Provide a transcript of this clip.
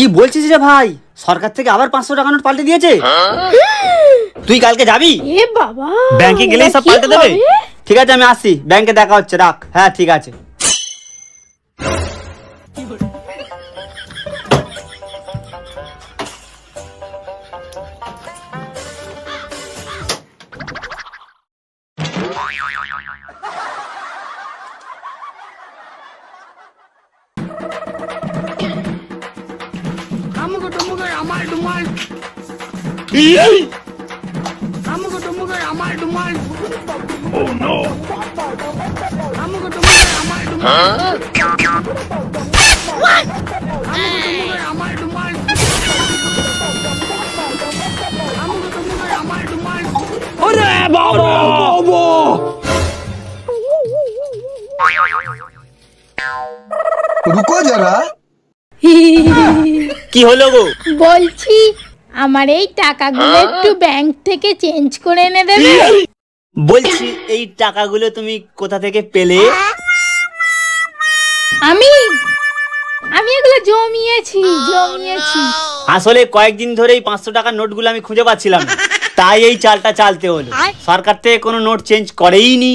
কি বলছিস রে ভাই? সরকার থেকে আবার 500 টাকা নোট পাল্টে দিয়েছে। তুই কালকে যাবি? এ বাবা, ব্যাংকে গেলেই সব পাল্টে দেবে। ঠিক আছে আমি আসছি, ব্যাংকে দেখা হচ্ছে, রাখ। হ্যাঁ ঠিক আছে। रुको जरा। কি হলো গো? বলছি আমার এই টাকাগুলো একটু ব্যাংক থেকে চেঞ্জ করে এনে দেবে। বলছি এই টাকাগুলো তুমি কোথা থেকে পেলে? আমি এগুলো জমিয়েছি। আসলে কয়েকদিন ধরে এই 500 টাকার নোটগুলো আমি খুঁজে পাচ্ছিলাম না, তাই এই চালটা চালতে হলো। সরকার থেকে কোনো নোট চেঞ্জ করেই নি।